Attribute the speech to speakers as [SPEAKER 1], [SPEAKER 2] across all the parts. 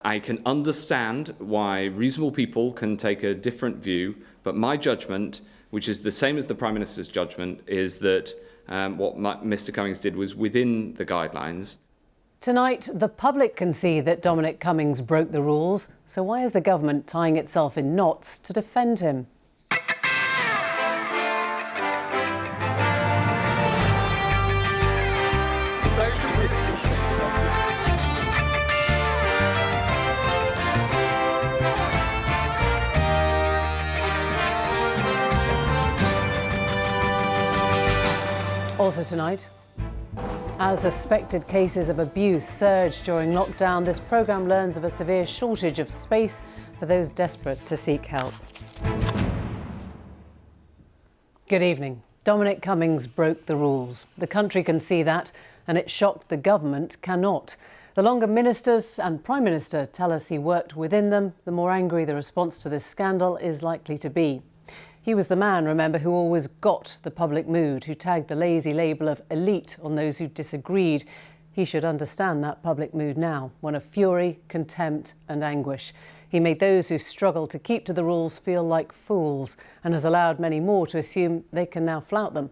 [SPEAKER 1] I can understand why reasonable people can take a different view, but my judgment, which is the same as the Prime Minister's judgment, is that what Mr Cummings did was within the guidelines.
[SPEAKER 2] Tonight, the public can see that Dominic Cummings broke the rules. So why is the government tying itself in knots to defend him? Also tonight, as suspected cases of abuse surge during lockdown, this programme learns of a severe shortage of space for those desperate to seek help. Good evening. Dominic Cummings broke the rules. The country can see that, and it shocked the government cannot. The longer ministers and Prime Minister tell us he worked within them, the more angry the response to this scandal is likely to be. He was the man, remember, who always got the public mood, who tagged the lazy label of elite on those who disagreed. He should understand that public mood now, one of fury, contempt and anguish. He made those who struggle to keep to the rules feel like fools and has allowed many more to assume they can now flout them.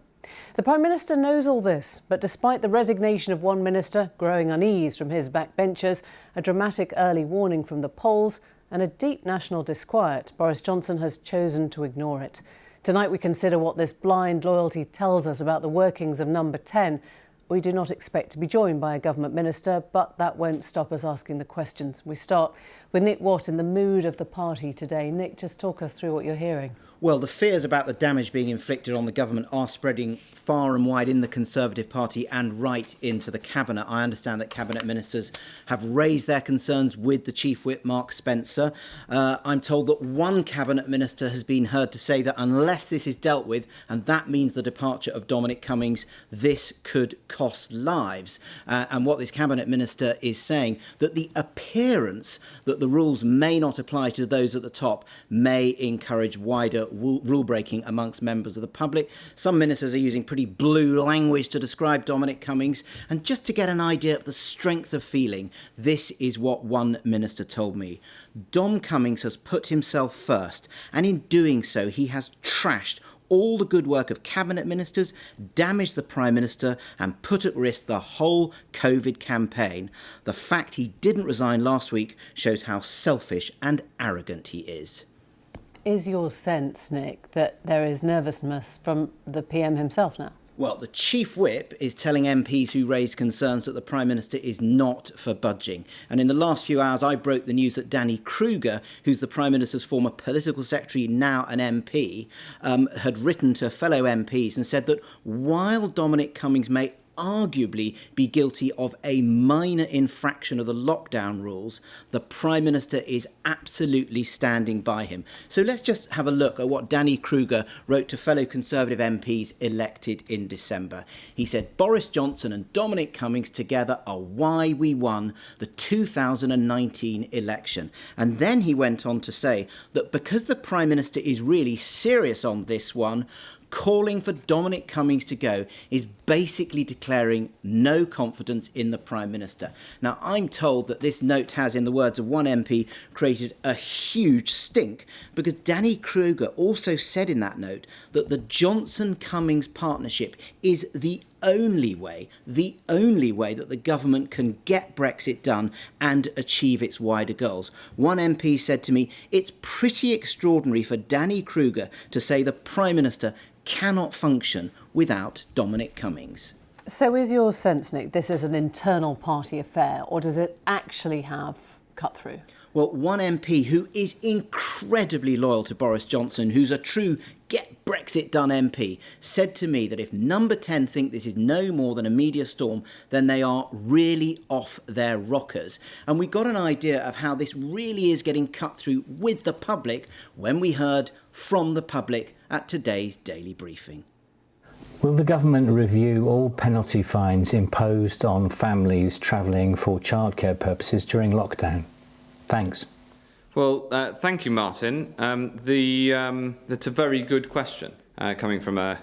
[SPEAKER 2] The Prime Minister knows all this, but despite the resignation of one minister, growing unease from his backbenchers, a dramatic early warning from the polls and a deep national disquiet, Boris Johnson has chosen to ignore it. Tonight we consider what this blind loyalty tells us about the workings of Number 10. We do not expect to be joined by a government minister, but that won't stop us asking the questions. We start with Nick Watt in the mood of the party today. Nick, just talk us through what you're hearing.
[SPEAKER 3] Well, the fears about the damage being inflicted on the government are spreading far and wide in the Conservative Party and right into the Cabinet. I understand that Cabinet ministers have raised their concerns with the Chief Whip, Mark Spencer. I'm told that one Cabinet minister has been heard to say that unless this is dealt with, and that means the departure of Dominic Cummings, this could cost lives. And what this Cabinet minister is saying, that the appearance that the rules may not apply to those at the top may encourage wider rule breaking amongst members of the public. Some ministers are using pretty blue language to describe Dominic Cummings, and just to get an idea of the strength of feeling, this is what one minister told me. Dom Cummings has put himself first, and in doing so he has trashed all the good work of cabinet ministers, damaged the Prime Minister and put at risk the whole COVID campaign. The fact he didn't resign last week shows how selfish and arrogant he is.
[SPEAKER 2] Is your sense, Nick, that there is nervousness from the PM himself now?
[SPEAKER 3] Well, the Chief Whip is telling MPs who raised concerns that the Prime Minister is not for budging. And in the last few hours, I broke the news that Danny Kruger, who's the Prime Minister's former political secretary, now an MP, had written to fellow MPs and said that while Dominic Cummings may arguably be guilty of a minor infraction of the lockdown rules, the Prime Minister is absolutely standing by him. So let's just have a look at what Danny Kruger wrote to fellow Conservative MPs elected in December. He said, Boris Johnson and Dominic Cummings together are why we won the 2019 election. And then he went on to say that because the Prime Minister is really serious on this one, calling for Dominic Cummings to go is basically declaring no confidence in the Prime Minister. Now, I'm told that this note has, in the words of one MP, created a huge stink because Danny Kruger also said in that note that the Johnson-Cummings partnership is the only way that the government can get Brexit done and achieve its wider goals. One MP said to me, it's pretty extraordinary for Danny Kruger to say the Prime Minister cannot function without Dominic Cummings.
[SPEAKER 2] So is your sense, Nick, this is an internal party affair, or does it actually have cut through?
[SPEAKER 3] Well, one MP who is incredibly loyal to Boris Johnson, who's a true get Brexit done MP, said to me that if Number 10 think this is no more than a media storm, then they are really off their rockers. And we got an idea of how this really is getting cut through with the public when we heard from the public at today's Daily Briefing.
[SPEAKER 4] Will the government review all penalty fines imposed on families travelling for childcare purposes during lockdown? Thanks.
[SPEAKER 1] Well, thank you, Martin. That's a very good question coming from a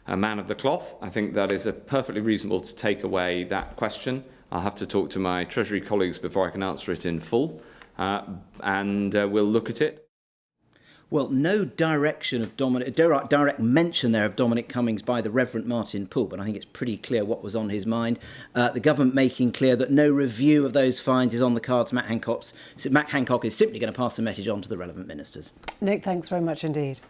[SPEAKER 1] man of the cloth. I think that is perfectly reasonable to take away that question. I'll have to talk to my Treasury colleagues before I can answer it in full. and we'll look at it.
[SPEAKER 3] Well, no direct mention there of Dominic Cummings by the Reverend Martin Poole, but I think it's pretty clear what was on his mind. The government making clear that no review of those fines is on the cards. Matt Hancock is simply going to pass the message on to the relevant ministers.
[SPEAKER 2] Nick, thanks very much indeed.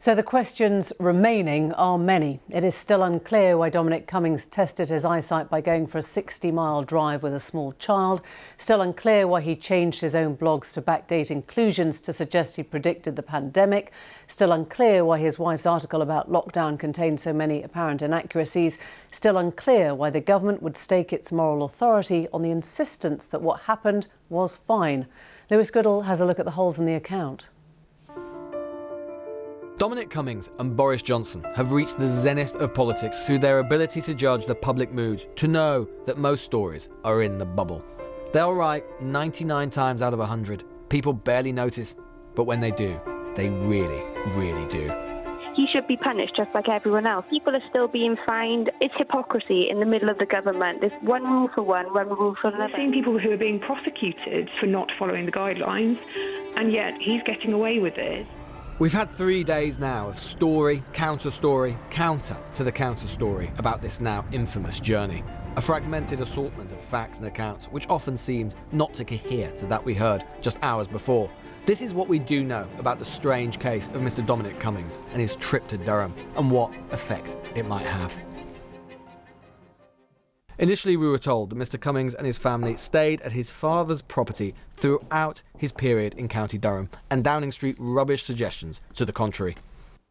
[SPEAKER 2] So the questions remaining are many. It is still unclear why Dominic Cummings tested his eyesight by going for a 60-mile drive with a small child. Still unclear why he changed his own blogs to backdate inclusions to suggest he predicted the pandemic. Still unclear why his wife's article about lockdown contained so many apparent inaccuracies. Still unclear why the government would stake its moral authority on the insistence that what happened was fine. Lewis Goodall has a look at the holes in the account.
[SPEAKER 5] Dominic Cummings and Boris Johnson have reached the zenith of politics through their ability to judge the public mood, to know that most stories are in the bubble. They'll write 99 times out of 100. People barely notice, but when they do, they really, really do.
[SPEAKER 6] He should be punished just like everyone else. People are still being fined. It's hypocrisy in the middle of the government. There's one rule for one rule for another.
[SPEAKER 7] We're seeing people who are being prosecuted for not following the guidelines, and yet he's getting away with it.
[SPEAKER 5] We've had 3 days now of story, counter-story, counter to the counter-story about this now infamous journey. A fragmented assortment of facts and accounts which often seems not to cohere to that we heard just hours before. This is what we do know about the strange case of Mr. Dominic Cummings and his trip to Durham and what effect it might have. Initially, we were told that Mr. Cummings and his family stayed at his father's property throughout his period in County Durham, and Downing Street rubbished suggestions to the contrary.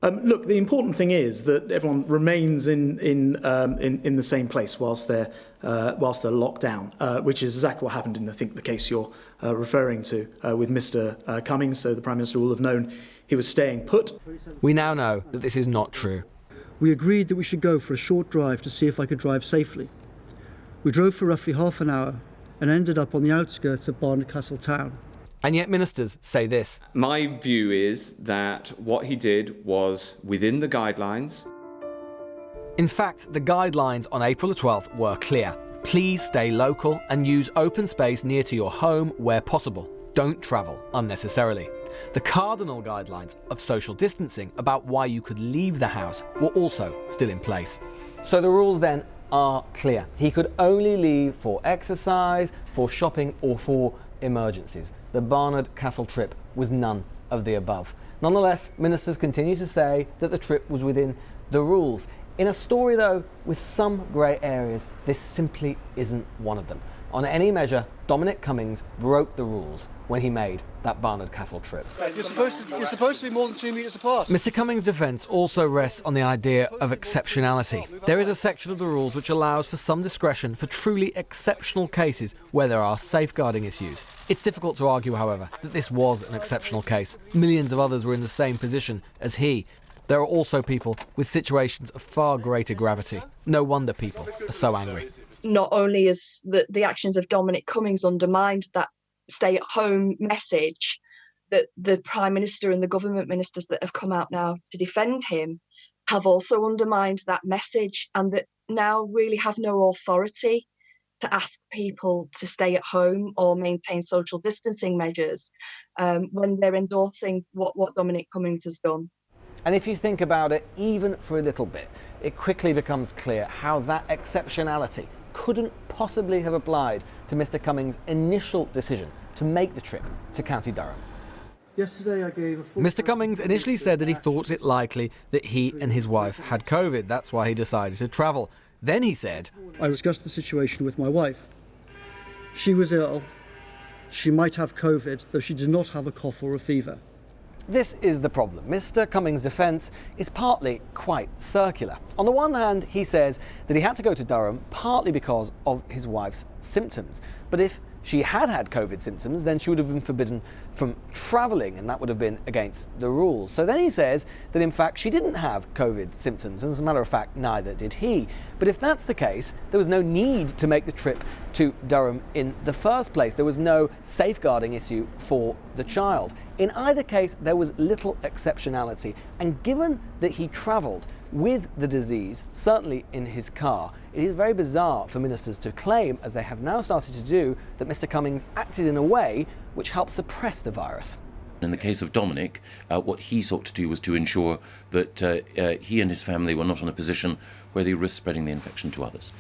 [SPEAKER 8] Look, the important thing is that everyone remains in the same place whilst they're locked down, which is exactly what happened in the case you're referring to with Mr. Cummings. So the Prime Minister will have known he was staying put.
[SPEAKER 5] We now know that this is not true.
[SPEAKER 9] We agreed that we should go for a short drive to see if I could drive safely. We drove for roughly half an hour and ended up on the outskirts of Barnard town.
[SPEAKER 5] And yet ministers say this.
[SPEAKER 1] My view is that what he did was within the guidelines.
[SPEAKER 5] In fact, the guidelines on April the 12th were clear. Please stay local and use open space near to your home where possible. Don't travel unnecessarily. The cardinal guidelines of social distancing about why you could leave the house were also still in place. So the rules then are clear. He could only leave for exercise, for shopping or for emergencies. The Barnard Castle trip was none of the above. Nonetheless, ministers continue to say that the trip was within the rules. In a story though with some grey areas, this simply isn't one of them. On any measure, Dominic Cummings broke the rules when he made that Barnard Castle trip.
[SPEAKER 9] You're supposed to be more than 2 metres apart.
[SPEAKER 5] Mr. Cummings' defence also rests on the idea of exceptionality. There is a section of the rules which allows for some discretion for truly exceptional cases where there are safeguarding issues. It's difficult to argue, however, that this was an exceptional case. Millions of others were in the same position as he. There are also people with situations of far greater gravity. No wonder people are so angry.
[SPEAKER 10] Not only is the actions of Dominic Cummings undermined that stay-at-home message, that the Prime Minister and the government ministers that have come out now to defend him have also undermined that message, and that now really have no authority to ask people to stay at home or maintain social distancing measures when they're endorsing what Dominic Cummings has done.
[SPEAKER 5] And if you think about it even for a little bit, it quickly becomes clear how that exceptionality couldn't possibly have applied to Mr. Cummings' initial decision to make the trip to County Durham.
[SPEAKER 9] Yesterday I gave a
[SPEAKER 5] Mr. Cummings initially said that he thought it likely that he and his wife had COVID. That's why he decided to travel. Then he said,
[SPEAKER 9] I discussed the situation with my wife. She was ill. She might have COVID, though she did not have a cough or a fever.
[SPEAKER 5] This is the problem. Mr. Cummings' defence is partly quite circular. On the one hand, he says that he had to go to Durham partly because of his wife's symptoms. But if she had had COVID symptoms, then she would have been forbidden from travelling, and that would have been against the rules. So then he says that in fact she didn't have COVID symptoms, and as a matter of fact, neither did he. But if that's the case, there was no need to make the trip to Durham in the first place. There was no safeguarding issue for the child. In either case, there was little exceptionality, and given that he travelled With the disease, certainly in his car, it is very bizarre for ministers to claim, as they have now started to do, that Mr Cummings acted in a way which helped suppress the virus.
[SPEAKER 11] In the case of Dominic, what he sought to do was to ensure that he and his family were not in a position where they risked spreading the infection to others.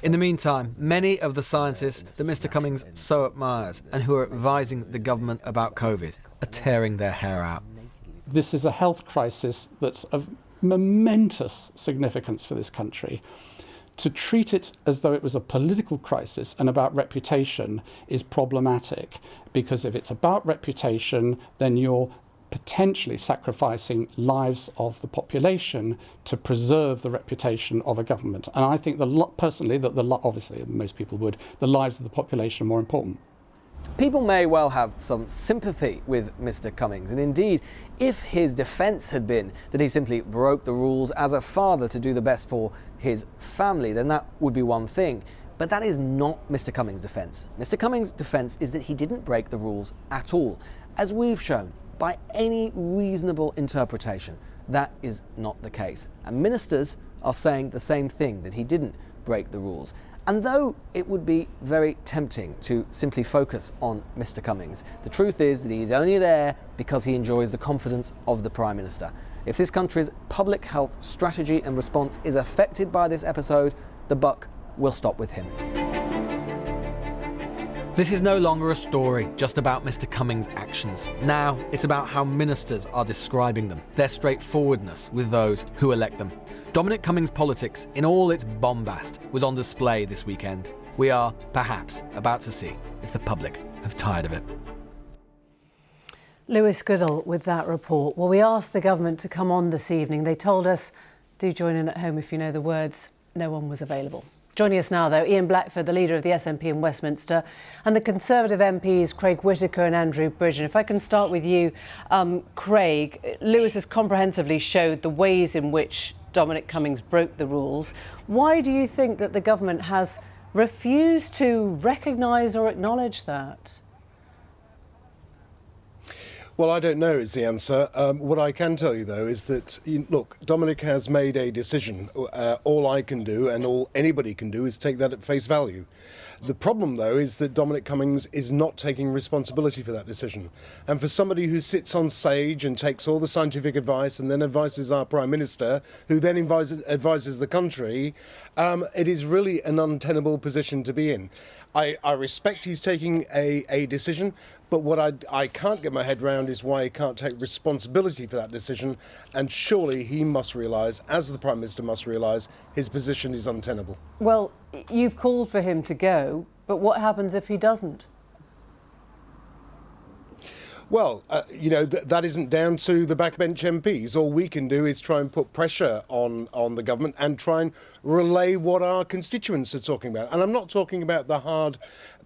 [SPEAKER 5] In the meantime, many of the scientists that Mr Cummings so admires and who are advising the government about COVID are tearing their hair out.
[SPEAKER 12] This is a health crisis that's of momentous significance for this country. To treat it as though it was a political crisis and about reputation is problematic, because if it's about reputation, then you're potentially sacrificing lives of the population to preserve the reputation of a government. And I think personally that obviously most people would, the lives of the population are more important.
[SPEAKER 5] People may well have some sympathy with Mr Cummings, and indeed, if his defence had been that he simply broke the rules as a father to do the best for his family, then that would be one thing. But that is not Mr Cummings' defence. Mr Cummings' defence is that he didn't break the rules at all. As we've shown, by any reasonable interpretation, that is not the case. And ministers are saying the same thing, that he didn't break the rules. And though it would be very tempting to simply focus on Mr Cummings, the truth is that he is only there because he enjoys the confidence of the Prime Minister. If this country's public health strategy and response is affected by this episode, the buck will stop with him. This is no longer a story just about Mr Cummings' actions. Now it's about how ministers are describing them, their straightforwardness with those who elect them. Dominic Cummings' politics, in all its bombast, was on display this weekend. We are, perhaps, about to see if the public have tired of it.
[SPEAKER 2] Lewis Goodall with that report. Well, we asked the government to come on this evening. They told us, do join in at home if you know the words. No one was available. Joining us now, though, Ian Blackford, the leader of the SNP in Westminster, and the Conservative MPs, Craig Whittaker and Andrew Bridgen. If I can start with you, Craig, Lewis has comprehensively showed the ways in which Dominic Cummings broke the rules. Why do you think that the government has refused to recognise or acknowledge that?
[SPEAKER 13] Well, I don't know is the answer. What I can tell you, though, is that, look, Dominic has made a decision. All I can do and all anybody can do is take that at face value. The problem, though, is that Dominic Cummings is not taking responsibility for that decision. And for somebody who sits on stage and takes all the scientific advice and then advises our Prime Minister, who then advises the country, it is really an untenable position to be in. I respect he's taking a decision, but what I can't get my head around is why he can't take responsibility for that decision. And surely he must realise, as the Prime Minister must realise, his position is untenable.
[SPEAKER 2] Well, you've called for him to go, but what happens if he doesn't?
[SPEAKER 13] Well, that isn't down to the backbench MPs. All we can do is try and put pressure on the government and try and relay what our constituents are talking about. And I'm not talking about the hard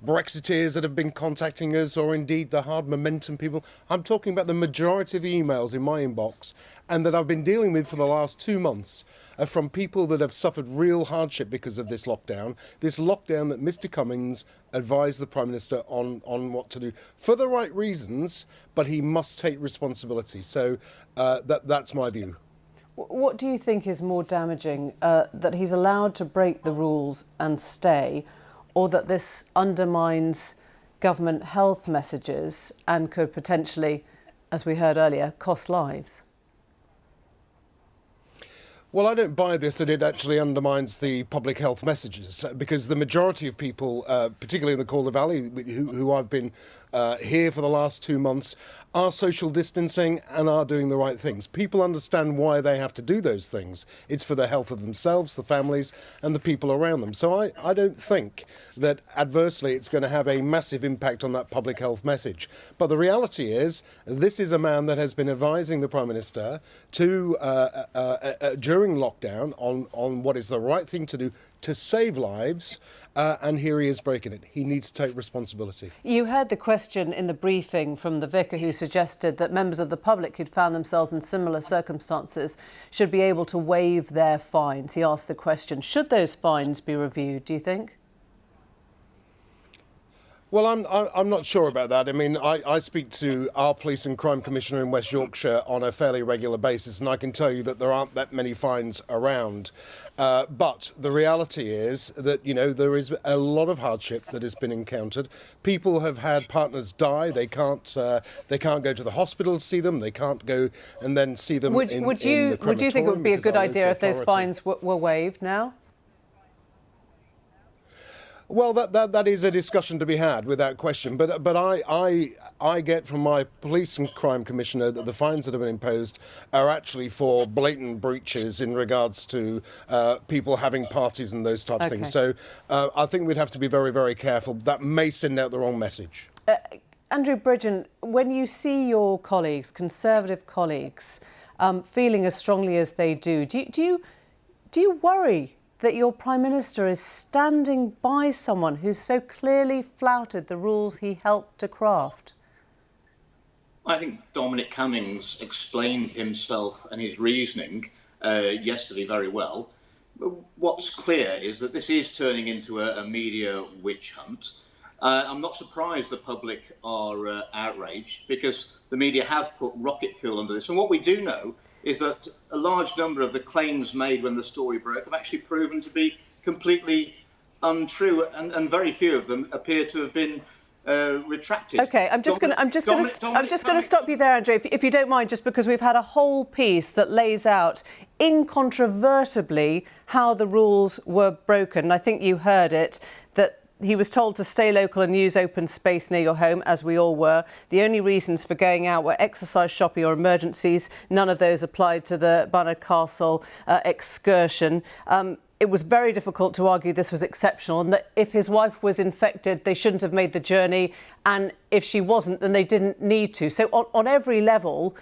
[SPEAKER 13] Brexiteers that have been contacting us, or indeed the hard momentum people. I'm talking about the majority of the emails in my inbox and that I've been dealing with for the last 2 months are from people that have suffered real hardship because of this lockdown that Mr Cummings advised the Prime Minister on what to do for the right reasons, but he must take responsibility. So that's my view.
[SPEAKER 2] What do you think is more damaging, that he's allowed to break the rules and stay, or that this undermines government health messages and could potentially, as we heard earlier, cost lives?
[SPEAKER 13] Well, I don't buy this, that it actually undermines the public health messages, because the majority of people, particularly in the Calder Valley, who I've been here for the last 2 months, are social distancing and are doing the right things. People understand why they have to do those things. It's for the health of themselves, the families, and the people around them. So I don't think that adversely it's going to have a massive impact on that public health message. But the reality is, this is a man that has been advising the Prime Minister to during lockdown on what is the right thing to do to save lives, and here he is breaking it. He needs to take responsibility.
[SPEAKER 2] You heard the question in the briefing from the vicar who suggested that members of the public who'd found themselves in similar circumstances should be able to waive their fines. He asked the question, should those fines be reviewed, do you think?
[SPEAKER 13] Well, I'm not sure about that. I mean, I speak to our police and crime commissioner in West Yorkshire on a fairly regular basis, and I can tell you that there aren't that many fines around. But the reality is that, you know, there is a lot of hardship that has been encountered. People have had partners die. They can't go to the hospital to see them. They can't go and then see them in the crematorium.
[SPEAKER 2] Would you think it would be a good idea if those fines were waived now?
[SPEAKER 13] Well, that is a discussion to be had, without question. But I get from my police and crime commissioner that the fines that have been imposed are actually for blatant breaches in regards to people having parties and those type of things. So I think we'd have to be very, very careful. That may send out the wrong message.
[SPEAKER 2] Andrew Bridgen, when you see your colleagues, Conservative colleagues, feeling as strongly as they do you worry that your Prime Minister is standing by someone who's so clearly flouted the rules he helped to craft?
[SPEAKER 14] I think Dominic Cummings explained himself and his reasoning yesterday very well. What's clear is that this is turning into a media witch hunt. I'm not surprised the public are outraged, because the media have put rocket fuel under this. And what we do know is that a large number of the claims made when the story broke have actually proven to be completely untrue, and very few of them appear to have been retracted.
[SPEAKER 2] OK, I'm just going to stop you there, Andrew, if you don't mind, just because we've had a whole piece that lays out incontrovertibly how the rules were broken. I think you heard it, that he was told to stay local and use open space near your home, as we all were. The only reasons for going out were exercise, shopping or emergencies. None of those applied to the Barnard Castle excursion. It was very difficult to argue this was exceptional, and that if his wife was infected, they shouldn't have made the journey. And if she wasn't, then they didn't need to. So on every level,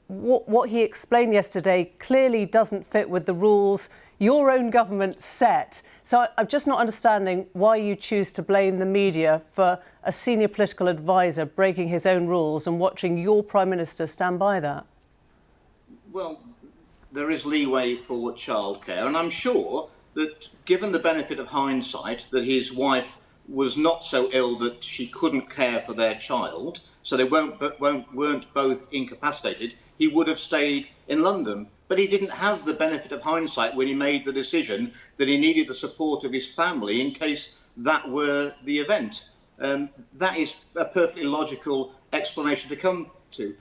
[SPEAKER 2] what he explained yesterday clearly doesn't fit with the rules your own government set. So I'm just not understanding why you choose to blame the media for a senior political advisor breaking his own rules and watching your Prime Minister stand by that.
[SPEAKER 14] Well, there is leeway for childcare, and I'm sure that, given the benefit of hindsight, that his wife was not so ill that she couldn't care for their child, so they weren't both incapacitated, he would have stayed in London. But he didn't have the benefit of hindsight when he made the decision that he needed the support of his family in case that were the event. That is a perfectly logical explanation to come to.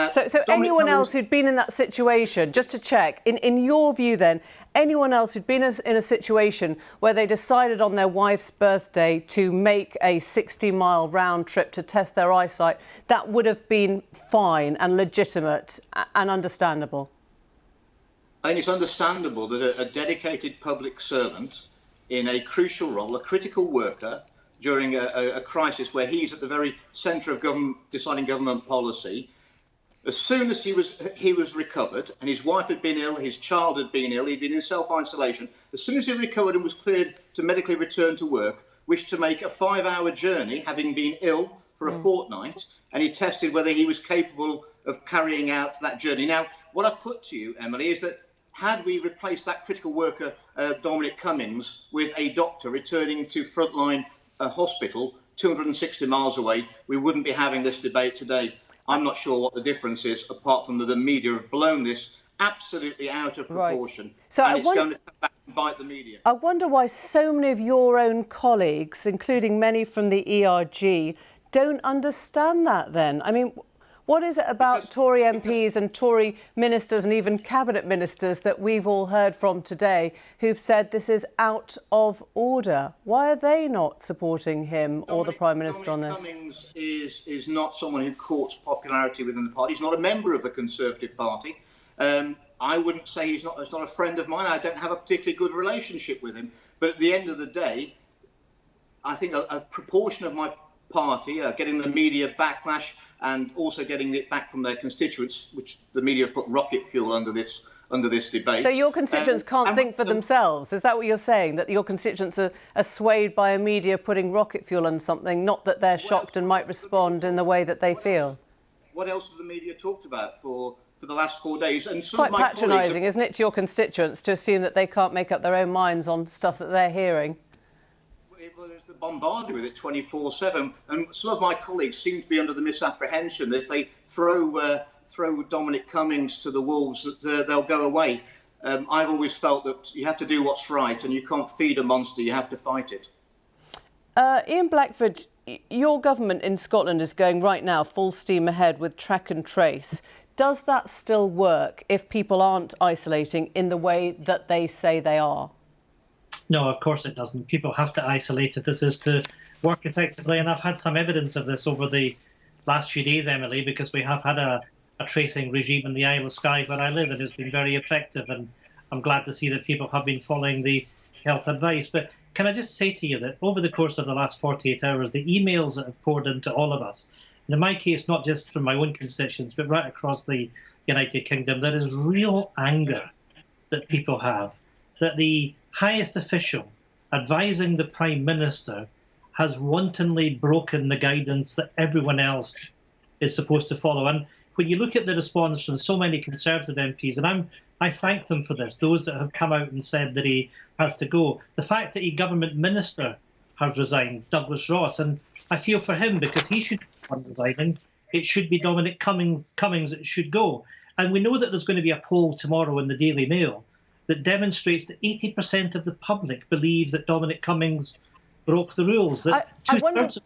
[SPEAKER 2] So anyone else who'd been in that situation, just to check, in your view then, anyone else who'd been in a situation where they decided on their wife's birthday to make a 60-mile round trip to test their eyesight, that would have been fine and legitimate and understandable?
[SPEAKER 14] I think it's understandable that a dedicated public servant in a crucial role, a critical worker during a crisis where he's at the very centre of deciding government policy, as soon as he was recovered and his wife had been ill, his child had been ill, he'd been in self-isolation, as soon as he recovered and was cleared to medically return to work, wished to make a 5-hour journey, having been ill for a fortnight, and he tested whether he was capable of carrying out that journey. Now, what I put to you, Emily, is that had we replaced that critical worker, Dominic Cummings, with a doctor returning to Frontline Hospital 260 miles away, we wouldn't be having this debate today. I'm not sure what the difference is, apart from that the media have blown this absolutely out of proportion. Right.
[SPEAKER 2] So
[SPEAKER 14] and it's going to come back and bite the media.
[SPEAKER 2] I wonder why so many of your own colleagues, including many from the ERG, don't understand that then. I mean, what is it about Tory MPs and Tory ministers and even cabinet ministers that we've all heard from today who've said this is out of order? Why are they not supporting him or the Prime Minister on this?
[SPEAKER 14] Dominic Cummings is not someone who courts popularity within the party. He's not a member of the Conservative Party. I wouldn't say he's not a friend of mine. I don't have a particularly good relationship with him. But at the end of the day, I think a proportion of my party getting the media backlash and also getting it back from their constituents, which the media have put rocket fuel under this debate.
[SPEAKER 2] So your constituents can't think for themselves? Is that what you're saying, that your constituents are swayed by a media putting rocket fuel on something, not that they're shocked and might respond in the way that they feel?
[SPEAKER 14] What else have the media talked about for the last 4 days? And
[SPEAKER 2] it's quite patronising, isn't it, to your constituents to assume that they can't make up their own minds on stuff that they're hearing?
[SPEAKER 14] They're bombarded with it 24/7, and some of my colleagues seem to be under the misapprehension that if they throw Dominic Cummings to the wolves, that they'll go away. I've always felt that you have to do what's right, and you can't feed a monster; you have to fight it.
[SPEAKER 2] Ian Blackford, your government in Scotland is going right now full steam ahead with track and trace. Does that still work if people aren't isolating in the way that they say they are?
[SPEAKER 15] No, of course it doesn't. People have to isolate if this is to work effectively. And I've had some evidence of this over the last few days, Emily, because we have had a tracing regime in the Isle of Skye where I live, and it's been very effective. And I'm glad to see that people have been following the health advice. But can I just say to you that over the course of the last 48 hours, the emails that have poured into all of us, and in my case, not just from my own constituents, but right across the United Kingdom, there is real anger that people have, that the highest official advising the Prime Minister has wantonly broken the guidance that everyone else is supposed to follow. And when you look at the response from so many Conservative MPs, and I thank them for this, those that have come out and said that he has to go, the fact that a government minister has resigned, Douglas Ross, and I feel for him because he should be on resigning. It should be Dominic Cummings that should go. And we know that there's going to be a poll tomorrow in the Daily Mail that demonstrates that 80% of the public believe that Dominic Cummings broke the rules. That two-thirds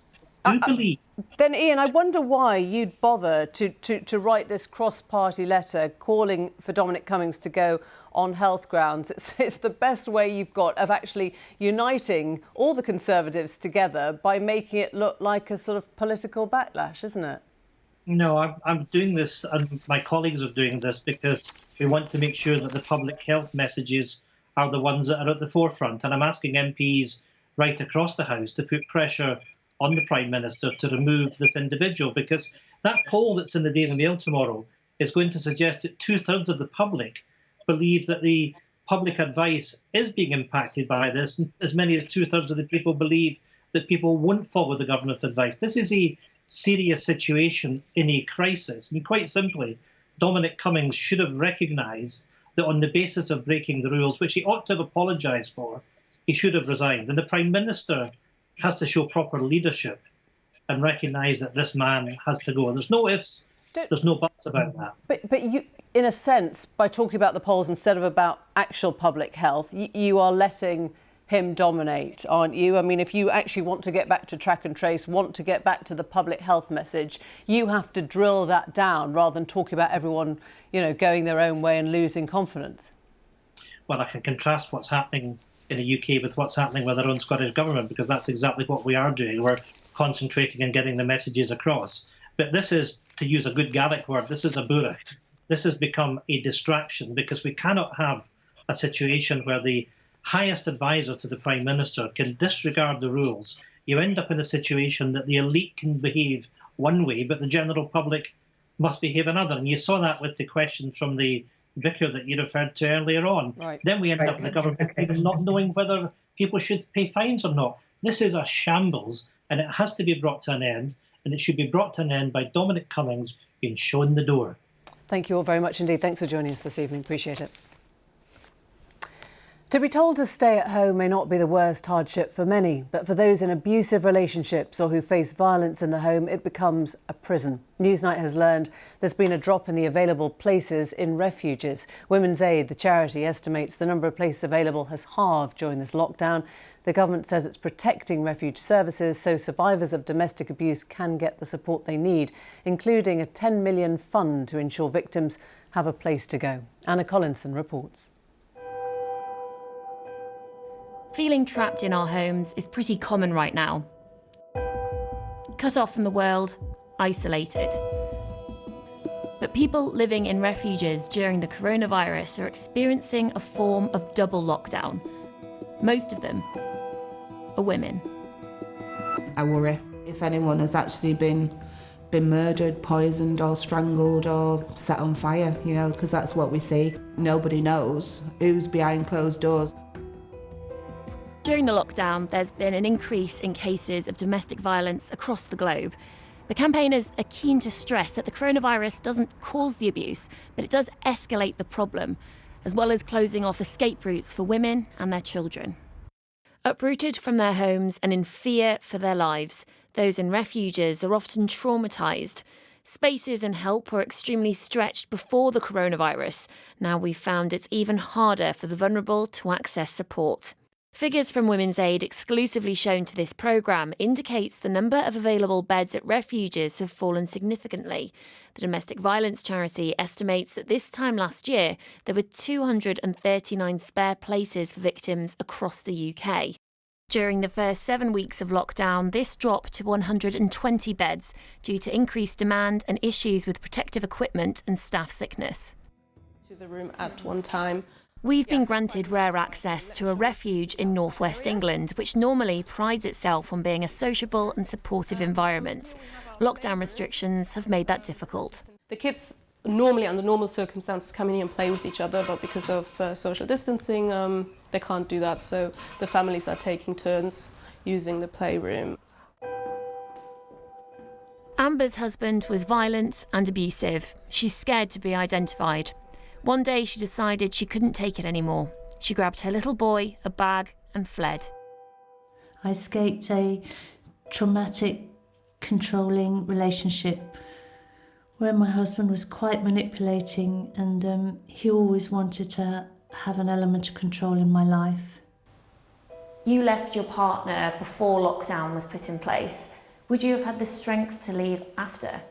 [SPEAKER 15] do believe.
[SPEAKER 2] Then, Ian, I wonder why you'd bother to write this cross-party letter calling for Dominic Cummings to go on health grounds. It's the best way you've got of actually uniting all the Conservatives together by making it look like a sort of political backlash, isn't it?
[SPEAKER 15] No, I'm doing this, and my colleagues are doing this because we want to make sure that the public health messages are the ones that are at the forefront. And I'm asking MPs right across the House to put pressure on the Prime Minister to remove this individual, because that poll that's in the Daily Mail tomorrow is going to suggest that two-thirds of the public believe that the public advice is being impacted by this, and as many as two-thirds of the people believe that people won't follow the government advice. This is a serious situation in a crisis, and quite simply, Dominic Cummings should have recognised that on the basis of breaking the rules, which he ought to have apologised for, he should have resigned. And the Prime Minister has to show proper leadership and recognise that this man has to go. There's no ifs, there's no buts about that.
[SPEAKER 2] But you, in a sense, by talking about the polls instead of about actual public health, you are letting him dominate, aren't you? I mean, if you actually want to get back to track and trace, want to get back to the public health message, you have to drill that down rather than talk about everyone, you know, going their own way and losing confidence.
[SPEAKER 15] Well, I can contrast what's happening in the UK with what's happening with our own Scottish Government, because that's exactly what we are doing. We're concentrating on getting the messages across. But this is, to use a good Gaelic word, this is a burach. This has become a distraction, because we cannot have a situation where the highest advisor to the Prime Minister can disregard the rules. You end up in a situation that the elite can behave one way, but the general public must behave another. And you saw that with the question from the vicar that you referred to earlier on.
[SPEAKER 2] Right.
[SPEAKER 15] Then we end up in the government even not knowing whether people should pay fines or not. This is a shambles, and it has to be brought to an end, and it should be brought to an end by Dominic Cummings being shown the door.
[SPEAKER 2] Thank you all very much indeed. Thanks for joining us this evening. Appreciate it. To be told to stay at home may not be the worst hardship for many, but for those in abusive relationships or who face violence in the home, it becomes a prison. Newsnight has learned there's been a drop in the available places in refuges. Women's Aid, the charity, estimates the number of places available has halved during this lockdown. The government says it's protecting refuge services so survivors of domestic abuse can get the support they need, including a £10 million fund to ensure victims have a place to go. Anna Collinson reports.
[SPEAKER 16] Feeling trapped in our homes is pretty common right now. Cut off from the world, isolated. But people living in refuges during the coronavirus are experiencing a form of double lockdown. Most of them are women.
[SPEAKER 17] I worry if anyone has actually been murdered, poisoned or strangled or set on fire, you know, because that's what we see. Nobody knows who's behind closed doors.
[SPEAKER 16] During the lockdown, there's been an increase in cases of domestic violence across the globe. But campaigners are keen to stress that the coronavirus doesn't cause the abuse, but it does escalate the problem, as well as closing off escape routes for women and their children. Uprooted from their homes and in fear for their lives, those in refuges are often traumatised. Spaces and help were extremely stretched before the coronavirus. Now we've found it's even harder for the vulnerable to access support. Figures from Women's Aid exclusively shown to this programme indicates the number of available beds at refuges have fallen significantly. The domestic violence charity estimates that this time last year there were 239 spare places for victims across the UK. During the first 7 weeks of lockdown, this dropped to 120 beds due to increased demand and issues with protective equipment and staff sickness.
[SPEAKER 18] To the room at one time.
[SPEAKER 16] We've been granted rare access to a refuge in northwest England, which normally prides itself on being a sociable and supportive environment. Lockdown restrictions have made that difficult.
[SPEAKER 18] The kids normally, under normal circumstances, come in and play with each other, but because of social distancing, they can't do that, so the families are taking turns using the playroom.
[SPEAKER 16] Amber's husband was violent and abusive. She's scared to be identified. One day she decided she couldn't take it anymore. She grabbed her little boy, a bag, and fled.
[SPEAKER 19] I escaped a traumatic, controlling relationship where my husband was quite manipulating, and he always wanted to have an element of control in my life.
[SPEAKER 16] You left your partner before lockdown was put in place. Would you have had the strength to leave after?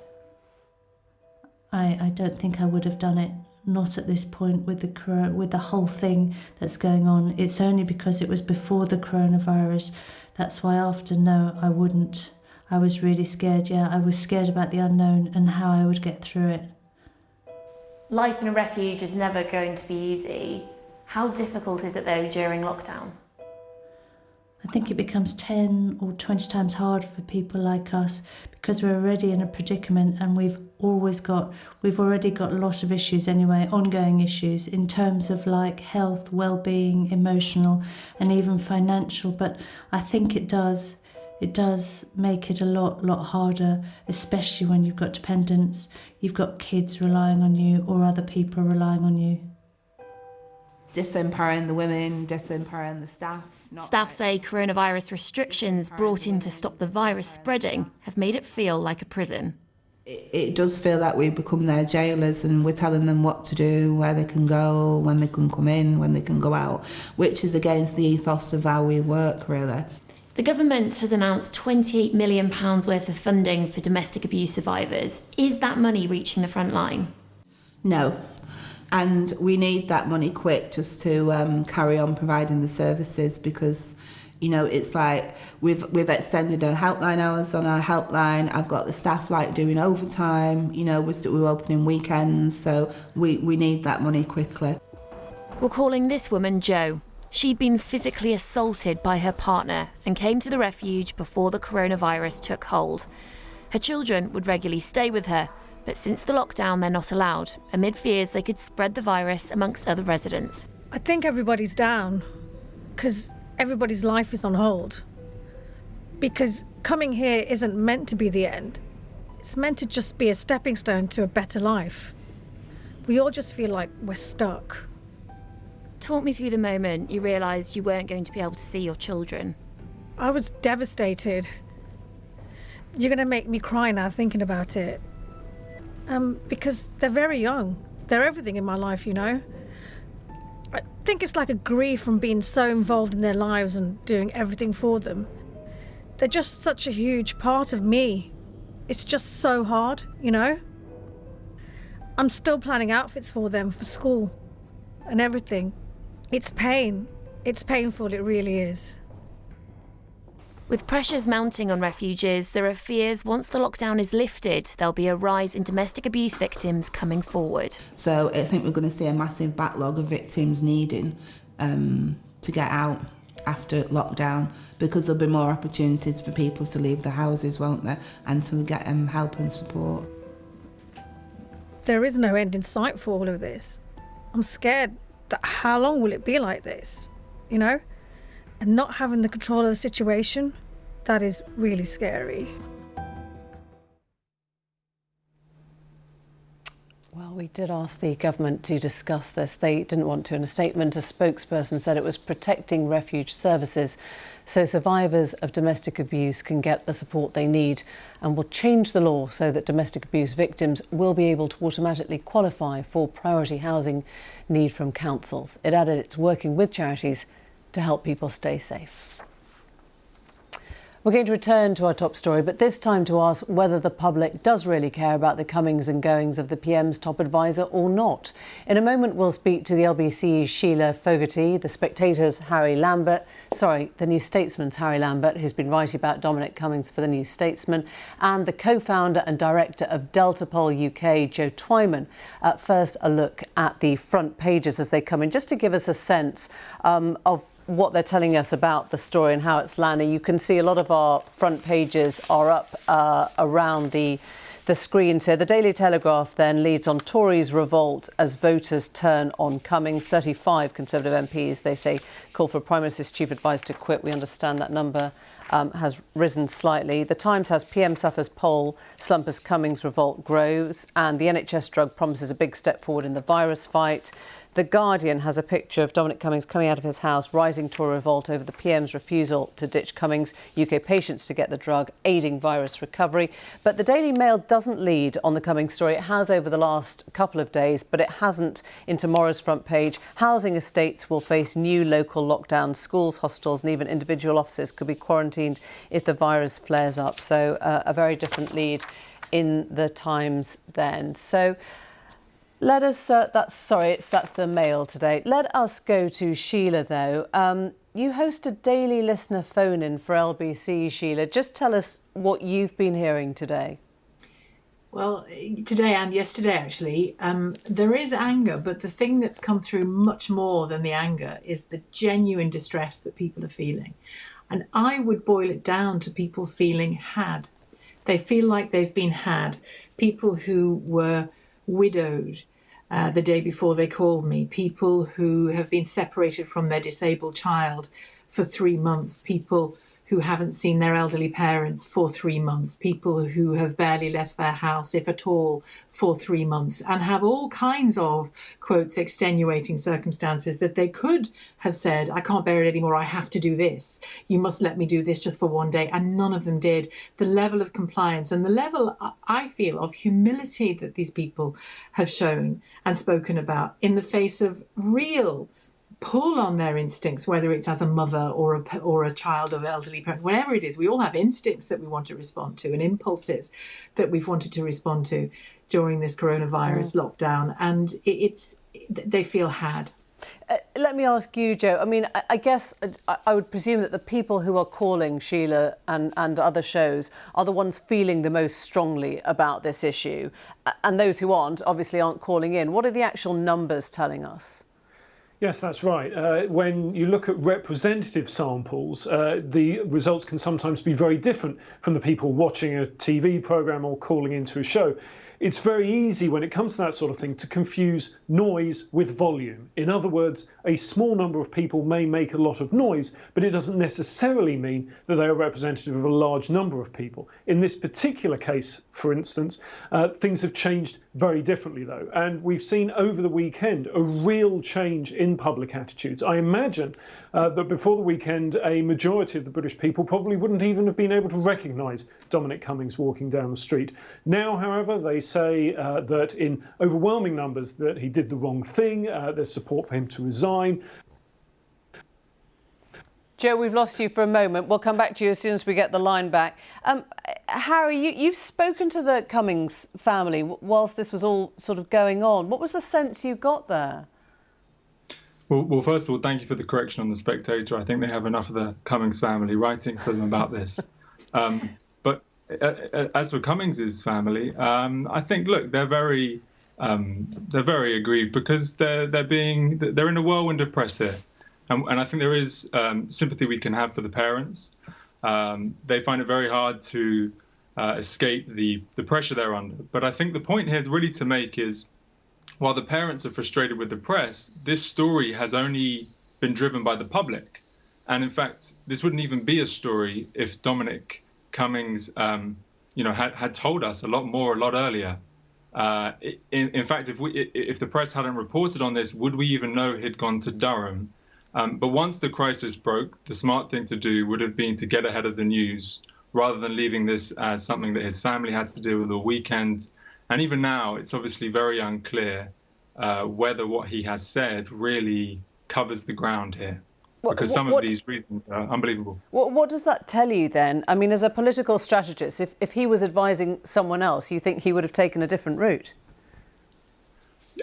[SPEAKER 19] I don't think I would have done it. Not at this point with the whole thing that's going on. It's only because it was before the coronavirus. That's why after, no, I wouldn't. I was really scared, yeah. I was scared about the unknown and how I would get through it.
[SPEAKER 16] Life in a refuge is never going to be easy. How difficult is it though during lockdown?
[SPEAKER 19] I think it becomes 10 or 20 times harder for people like us because we're already in a predicament, and we've already got a lot of issues anyway, ongoing issues in terms of like health, well-being, emotional and even financial. But I think it does make it a lot harder, especially when you've got dependents, you've got kids relying on you or other people relying on you.
[SPEAKER 17] Disempowering the women, disempowering the staff.
[SPEAKER 16] Staff say coronavirus restrictions brought in to stop the virus spreading have made it feel like a prison.
[SPEAKER 17] It does feel like we've become their jailers, and we're telling them what to do, where they can go, when they can come in, when they can go out, which is against the ethos of how we work, really.
[SPEAKER 16] The government has announced £28 million worth of funding for domestic abuse survivors. Is that money reaching the front line?
[SPEAKER 17] No. And we need that money quick just to carry on providing the services, because, you know, it's like we've extended our helpline hours on our helpline. I've got the staff like doing overtime, you know, we're opening weekends, so we need that money quickly.
[SPEAKER 16] We're calling this woman Jo. She'd been physically assaulted by her partner and came to the refuge before the coronavirus took hold. Her children would regularly stay with her, but since the lockdown they're not allowed, amid fears they could spread the virus amongst other residents.
[SPEAKER 20] I think everybody's down because everybody's life is on hold. Because coming here isn't meant to be the end. It's meant to just be a stepping stone to a better life. We all just feel like we're stuck.
[SPEAKER 16] Talk me through the moment you realised you weren't going to be able to see your children.
[SPEAKER 20] I was devastated. You're going to make me cry now thinking about it. Because they're very young. They're everything in my life, you know. I think it's like a grief from being so involved in their lives and doing everything for them. They're just such a huge part of me. It's just so hard, you know. I'm still planning outfits for them for school and everything. It's pain. It's painful, it really is.
[SPEAKER 16] With pressures mounting on refugees, there are fears once the lockdown is lifted, there'll be a rise in domestic abuse victims coming forward.
[SPEAKER 17] So I think we're going to see a massive backlog of victims needing to get out after lockdown, because there'll be more opportunities for people to leave their houses, won't there, and to get help and support.
[SPEAKER 20] There is no end in sight for all of this. I'm scared that how long will it be like this, you know? And not having the control of the situation, that is really scary.
[SPEAKER 2] Well, we did ask the government to discuss this. They didn't want to. In a statement, a spokesperson said it was protecting refuge services so survivors of domestic abuse can get the support they need, and will change the law so that domestic abuse victims will be able to automatically qualify for priority housing need from councils. It added it's working with charities to help people stay safe. We're going to return to our top story, but this time to ask whether the public does really care about the comings and goings of the PM's top advisor or not. In a moment, we'll speak to the LBC's Sheila Fogarty, the Spectator's the New Statesman's Harry Lambert, who's been writing about Dominic Cummings for the New Statesman, and the co-founder and director of Delta Poll UK, Joe Twyman. First, a look at the front pages as they come in, just to give us a sense of what they're telling us about the story and how it's landing. You can see a lot of our front pages are up around the screens here. The Daily Telegraph then leads on Tories revolt as voters turn on Cummings. 35 Conservative MPs, they say, call for Prime Minister's chief advisor to quit. We understand that number has risen slightly. The Times has PM suffers poll slump as Cummings revolt grows, and the NHS drug promises a big step forward in the virus fight. The Guardian has a picture of Dominic Cummings coming out of his house, rising Tory revolt over the PM's refusal to ditch Cummings, UK patients to get the drug, aiding virus recovery. But the Daily Mail doesn't lead on the Cummings story. It has over the last couple of days, but it hasn't in tomorrow's front page. Housing estates will face new local lockdowns. Schools, hospitals and even individual offices could be quarantined if the virus flares up. So a very different lead in the Times then. So let us, that's the Mail today. Let us go to Sheila, though. You host a daily listener phone-in for LBC, Sheila. Just tell us what you've been hearing today.
[SPEAKER 21] Well, today and yesterday, actually, there is anger, but the thing that's come through much more than the anger is the genuine distress that people are feeling. And I would boil it down to people feeling had. They feel like they've been had. People who were widowed the day before they called me, people who have been separated from their disabled child for 3 months, people who haven't seen their elderly parents for 3 months, people who have barely left their house, if at all, for 3 months, and have all kinds of, quotes, extenuating circumstances that they could have said, I can't bear it anymore, I have to do this. You must let me do this just for one day. And none of them did. The level of compliance and the level, I feel, of humility that these people have shown and spoken about in the face of real pull on their instincts, whether it's as a mother or a child of elderly parents, whatever it is. We all have instincts that we want to respond to and impulses that we've wanted to respond to during this coronavirus lockdown, and they feel had.
[SPEAKER 2] Let me ask you, Joe. I mean, I guess I would presume that the people who are calling Sheila and other shows are the ones feeling the most strongly about this issue, and those who aren't obviously aren't calling in. What are the actual numbers telling us?
[SPEAKER 22] Yes, that's right. When you look at representative samples, the results can sometimes be very different from the people watching a TV programme or calling into a show. It's very easy when it comes to that sort of thing to confuse noise with volume. In other words, a small number of people may make a lot of noise, but it doesn't necessarily mean that they are representative of a large number of people. In this particular case, for instance, things have changed very differently, though. And we've seen over the weekend a real change in public attitudes. I imagine that before the weekend, a majority of the British people probably wouldn't even have been able to recognise Dominic Cummings walking down the street. Now, however, they say that in overwhelming numbers that he did the wrong thing. There's support for him to resign.
[SPEAKER 2] Joe, we've lost you for a moment. We'll come back to you as soon as we get the line back. Harry, you've spoken to the Cummings family whilst this was all sort of going on. What was the sense you got there?
[SPEAKER 23] Well, first of all, thank you for the correction on The Spectator. I think they have enough of the Cummings family writing for them about this. But as for Cummings' family, I think, look, they're very aggrieved because they're in a whirlwind of press here. And I think there is sympathy we can have for the parents. They find it very hard to escape the pressure they're under. But I think the point here really to make is, while the parents are frustrated with the press, this story has only been driven by the public. And in fact, this wouldn't even be a story if Dominic Cummings, had told us a lot more, a lot earlier. In fact, if the press hadn't reported on this, would we even know he'd gone to Durham? But once the crisis broke, the smart thing to do would have been to get ahead of the news, rather than leaving this as something that his family had to deal with the weekend. And even now, it's obviously very unclear whether what he has said really covers the ground here. Because some of these reasons are unbelievable.
[SPEAKER 2] What does that tell you then? I mean, as a political strategist, if he was advising someone else, you think he would have taken a different route?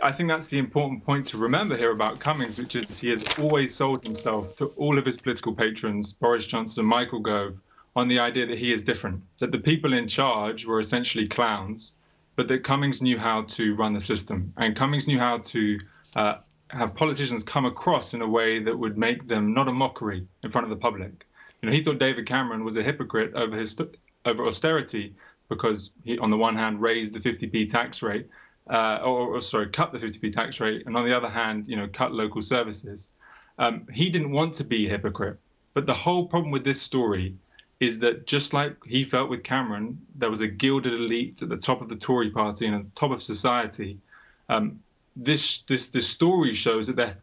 [SPEAKER 23] I think that's the important point to remember here about Cummings, which is he has always sold himself to all of his political patrons, Boris Johnson and Michael Gove, on the idea that he is different, that the people in charge were essentially clowns, but that Cummings knew how to run the system. And Cummings knew how to have politicians come across in a way that would make them not a mockery in front of the public. You know, he thought David Cameron was a hypocrite over austerity because he, on the one hand, raised the 50p tax rate, cut the 50p tax rate, and on the other hand, you know, cut local services. He didn't want to be a hypocrite. But the whole problem with this story is that just like he felt with Cameron, there was a gilded elite at the top of the Tory party and at the top of society. This story shows that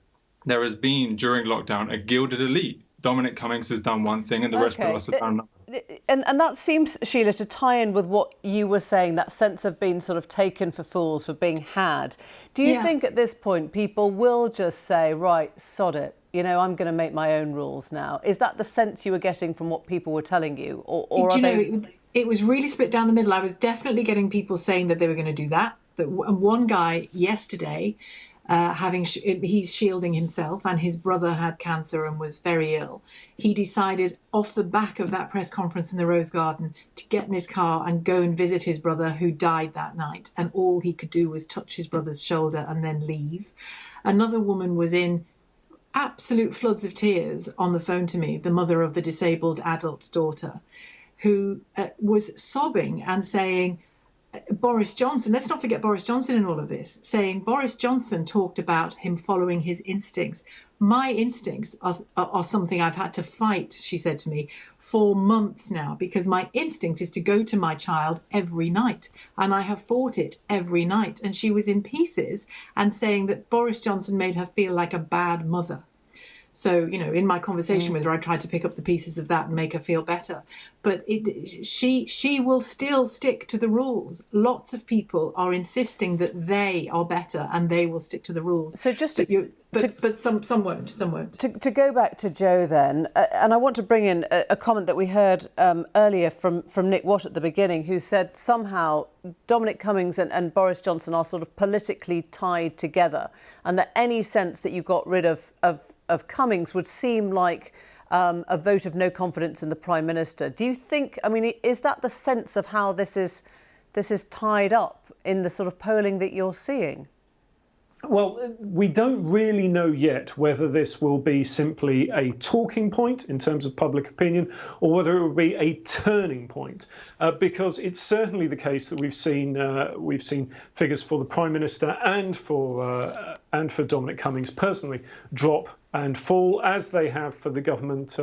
[SPEAKER 23] there has been, during lockdown, a gilded elite. Dominic Cummings has done one thing and the rest of us have done another.
[SPEAKER 2] And that seems, Sheila, to tie in with what you were saying, that sense of being sort of taken for fools, for being had. Do you think at this point people will just say, right, sod it, you know, I'm going to make my own rules now? Is that the sense you were getting from what people were telling you? Or are they...
[SPEAKER 21] It was really split down the middle. I was definitely getting people saying that they were going to do that. One guy yesterday, he's shielding himself, and his brother had cancer and was very ill. He decided off the back of that press conference in the Rose Garden to get in his car and go and visit his brother who died that night. And all he could do was touch his brother's shoulder and then leave. Another woman was in absolute floods of tears on the phone to me, the mother of the disabled adult daughter, who was sobbing and saying, Boris Johnson, let's not forget Boris Johnson in all of this, saying Boris Johnson talked about him following his instincts. My instincts are something I've had to fight, she said to me, for months now, because my instinct is to go to my child every night, and I have fought it every night. And she was in pieces and saying that Boris Johnson made her feel like a bad mother. So, you know, in my conversation with her, I tried to pick up the pieces of that and make her feel better. But she will still stick to the rules. Lots of people are insisting that they are better and they will stick to the rules.
[SPEAKER 2] So just
[SPEAKER 21] but some won't.
[SPEAKER 2] To go back to Joe then, and I want to bring in a comment that we heard earlier from Nick Watt at the beginning, who said somehow Dominic Cummings and Boris Johnson are sort of politically tied together, and that any sense that you got rid of Cummings would seem like a vote of no confidence in the Prime Minister. Do you think, I mean, is that the sense of how this is tied up in the sort of polling that you're seeing?
[SPEAKER 22] Well, we don't really know yet whether this will be simply a talking point in terms of public opinion or whether it will be a turning point, because it's certainly the case that we've seen figures for the Prime Minister and for Dominic Cummings personally drop and fall, as they have for the government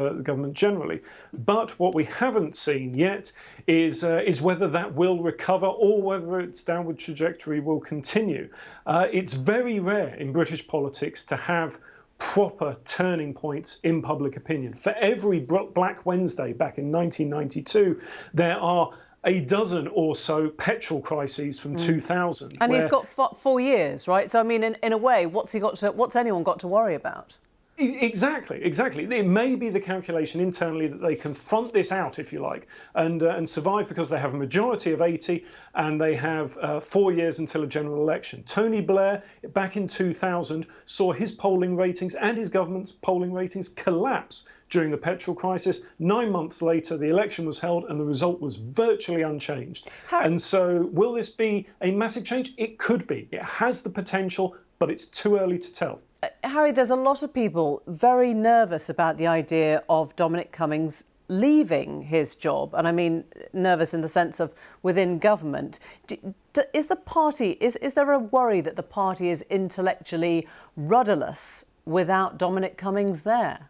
[SPEAKER 22] generally. But what we haven't seen yet is whether that will recover or whether its downward trajectory will continue. It's very rare in British politics to have proper turning points in public opinion. For every Black Wednesday back in 1992, there are a dozen or so petrol crises from 2000.
[SPEAKER 2] And he's got 4 years, right? So I mean, in a way, what's anyone got to worry about?
[SPEAKER 22] Exactly. It may be the calculation internally that they can front this out, if you like, and survive because they have a majority of 80 and they have 4 years until a general election. Tony Blair, back in 2000, saw his polling ratings and his government's polling ratings collapse during the petrol crisis. 9 months later, the election was held and the result was virtually unchanged. And so will this be a massive change? It could be. It has the potential, but it's too early to tell.
[SPEAKER 2] Harry, there's a lot of people very nervous about the idea of Dominic Cummings leaving his job. And I mean nervous in the sense of within government. Is there a worry that the party is intellectually rudderless without Dominic Cummings there?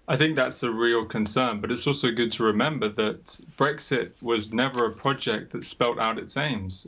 [SPEAKER 23] I think that's a real concern, but it's also good to remember that Brexit was never a project that spelt out its aims.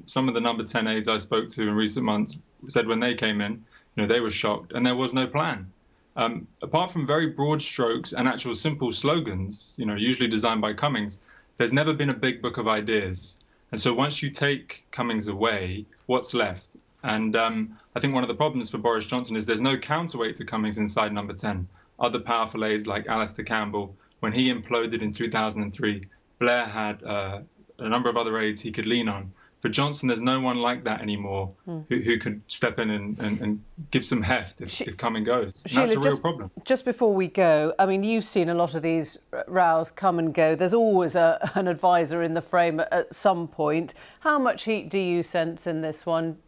[SPEAKER 23] Some of the number 10 aides I spoke to in recent months said when they came in, they were shocked, and there was no plan. Apart from very broad strokes and actual simple slogans, usually designed by Cummings, there's never been a big book of ideas. And so once you take Cummings away, what's left? And I think one of the problems for Boris Johnson is there's no counterweight to Cummings inside number 10. Other powerful aides like Alistair Campbell, when he imploded in 2003, Blair had a number of other aides he could lean on. For Johnson, there's no one like that anymore who could step in and give some heft if Cummings goes. And
[SPEAKER 2] Sheila,
[SPEAKER 23] that's a real problem.
[SPEAKER 2] Just before we go, I mean, you've seen a lot of these rows come and go. There's always an advisor in the frame at some point. How much heat do you sense in this one?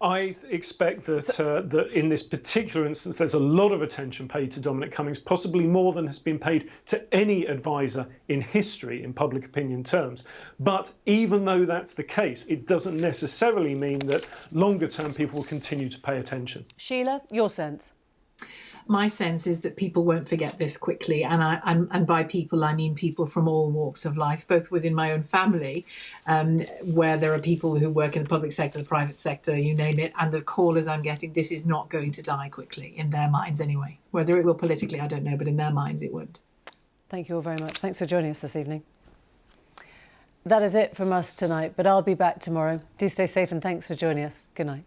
[SPEAKER 22] I expect that in this particular instance, there's a lot of attention paid to Dominic Cummings, possibly more than has been paid to any advisor in history in public opinion terms. But even though that's the case, it doesn't necessarily mean that longer term people will continue to pay attention.
[SPEAKER 2] Sheila, your sense?
[SPEAKER 21] My sense is that people won't forget this quickly, and by people I mean people from all walks of life, both within my own family, where there are people who work in the public sector, the private sector, you name it, and the callers I'm getting, this is not going to die quickly, in their minds anyway. Whether it will politically, I don't know, but in their minds it won't.
[SPEAKER 2] Thank you all very much. Thanks for joining us this evening. That is it from us tonight, but I'll be back tomorrow. Do stay safe and thanks for joining us. Good night.